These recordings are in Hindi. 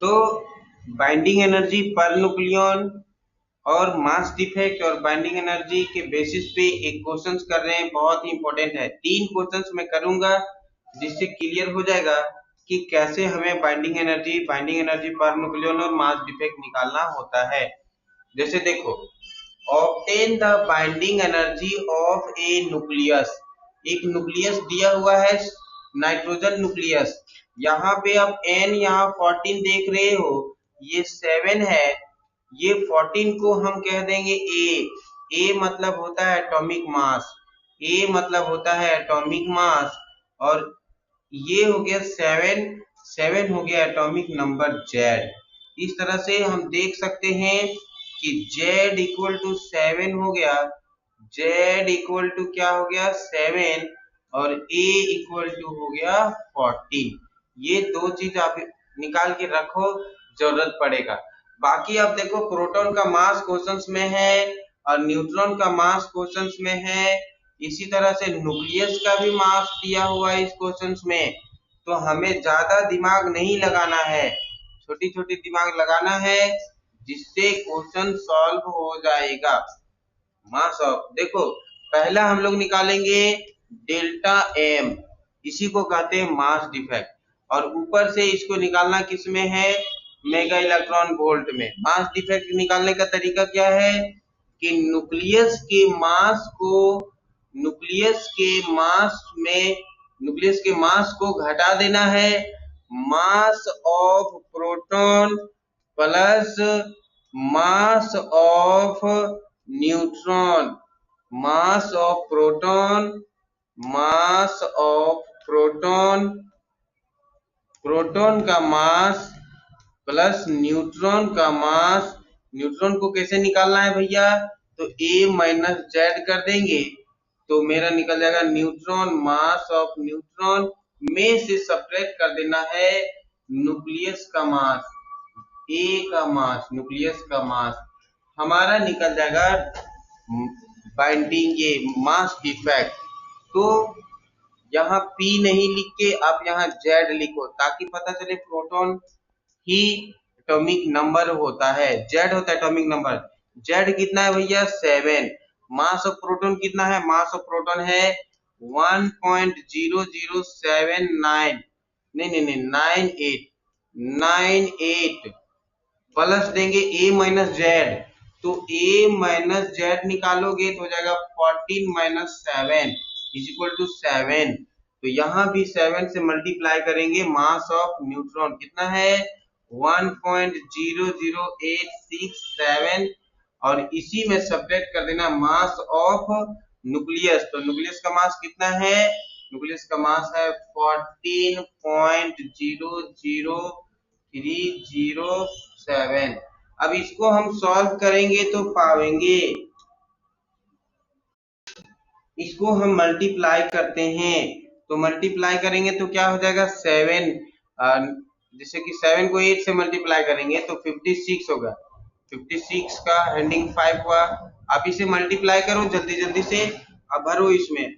तो बाइंडिंग एनर्जी पर न्यूक्लियन और मास डिफेक्ट और बाइंडिंग एनर्जी के बेसिस पे एक क्वेश्चंस कर रहे हैं, बहुत ही इंपॉर्टेंट है। 3 क्वेश्चंस मैं करूंगा जिससे क्लियर हो जाएगा कि कैसे हमें बाइंडिंग एनर्जी पर न्यूक्लियन और मास डिफेक्ट निकालना होता है। जैसे देखो, obtain the binding energy of A nucleus. एक न्यूक्लियस दिया हुआ है, नाइट्रोजन न्यूक्लियस। यहाँ पे आप n यहाँ 14 देख रहे हो, ये 7 है, ये 14 को हम कह देंगे A मतलब होता है एटॉमिक मास, A मतलब होता है एटॉमिक मास, और ये हो गया 7 हो गया एटॉमिक नंबर Z। इस तरह से हम देख सकते हैं कि Z इक्वल टू 7 हो गया, Z इक्वल टू क्या हो गया 7, और A इक्वल टू हो गया 14। ये दो चीज आप निकाल के रखो, जरूरत पड़ेगा। बाकी आप देखो, प्रोटॉन का मास क्वेश्चंस में है और न्यूट्रॉन का मास क्वेश्चंस में है। इसी तरह से न्यूक्लियस का भी मास दिया हुआ है इस क्वेश्चंस में। तो हमें ज्यादा दिमाग नहीं लगाना है, छोटी छोटी दिमाग लगाना है, जिससे क्वेश्चन सॉल्व हो जाएगा। मास ऑफ, देखो पहला हम लोग निकालेंगे डेल्टा एम, इसी को कहते हैं मास डिफेक्ट, और ऊपर से इसको निकालना किस में है, मेगा इलेक्ट्रॉन वोल्ट में। मास डिफेक्ट निकालने का तरीका क्या है कि न्यूक्लियस के मास को घटा देना है। Mass of proton plus mass of neutron, mass of proton, proton का मास प्लस न्यूट्रॉन का मास। न्यूट्रॉन को कैसे निकालना है भैया, तो A माइनस जेड कर देंगे तो मेरा निकल जाएगा न्यूट्रॉन। मास ऑफ न्यूट्रॉन में से सब्ट्रैक्ट कर देना है न्यूक्लियस का मास, A का मास, न्यूक्लियस का मास, हमारा निकल जाएगा बाइंडिंग ये मास डिफेक्ट। तो यहाँ P नहीं लिख के आप यहाँ Z लिखो, ताकि पता चले प्रोटॉन ही एटॉमिक नंबर होता है, Z होता है एटॉमिक नंबर। Z कितना है भैया 7। मास ऑफ प्रोटॉन कितना है, मास ऑफ प्रोटॉन है 1.0079, नहीं 98 प्लस देंगे A माइनस जेड, तो A माइनस जेड निकालोगे तो हो जाएगा 14 माइनस 7 इज इक्वल टू 7। तो यहाँ भी 7 से मल्टीप्लाई करेंगे। मास ऑफ न्यूट्रॉन कितना है 1.00867, और इसी में सब्ट्रैक्ट कर देना मास ऑफ न्यूक्लियस। तो न्यूक्लियस का मास कितना है, न्यूक्लियस का मास है 14.00307। अब इसको हम सॉल्व करेंगे तो पाएंगे, इसको हम मल्टीप्लाई करते हैं, तो मल्टीप्लाई करेंगे तो क्या हो जाएगा 7, जैसे कि 7 को 8 से मल्टीप्लाई करेंगे तो 56 होगा, 56 का हेडिंग 5 हुआ। आप इसे मल्टीप्लाई करो जल्दी जल्दी से, अब भरो इसमें।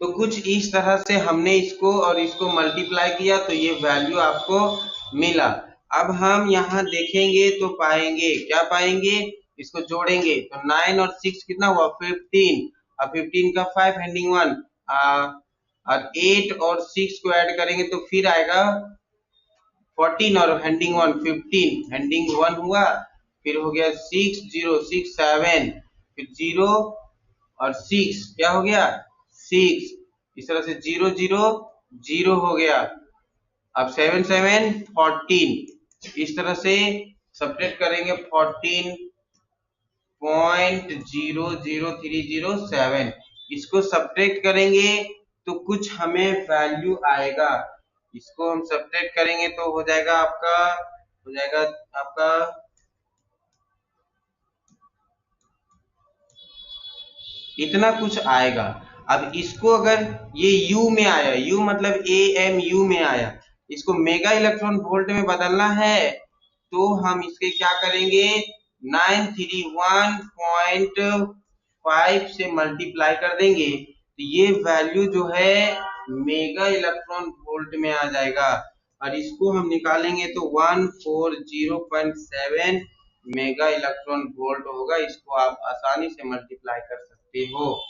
तो कुछ इस तरह से हमने इसको और इसको मल्टीप्लाई किया तो ये वैल्यू आपको मिला। अब हम यहाँ देखेंगे तो पाएंगे, क्या पाएंगे, इसको जोड़ेंगे तो 9 और 6 कितना हुआ 15, अब 15 का 5 हेडिंग 1, और 8 और 6 को ऐड करेंगे तो फिर आएगा 14 और हेडिंग 1 15, हेडिंग 1 हुआ, फिर हो गया 6 0 6 7, फिर 0 और 6 क्या हो गया 6, इस तरह से 0 0 0 हो गया। अब 7 7 14, इस तरह से सब्ट्रैक्ट करेंगे 14.00307, इसको सब्ट्रैक्ट करेंगे तो कुछ हमें वैल्यू आएगा। इसको हम सब्ट्रैक्ट करेंगे तो हो जाएगा आपका इतना कुछ आएगा। अब इसको अगर ये U में आया, U मतलब AMU में आया, इसको मेगा इलेक्ट्रॉन वोल्ट में बदलना है तो हम इसके क्या करेंगे 931.5 से मल्टीप्लाई कर देंगे तो ये वैल्यू जो है मेगा इलेक्ट्रॉन वोल्ट में आ जाएगा। और इसको हम निकालेंगे तो 140.7 मेगा इलेक्ट्रॉन वोल्ट होगा। इसको आप आसानी से मल्टीप्लाई कर सकते हो।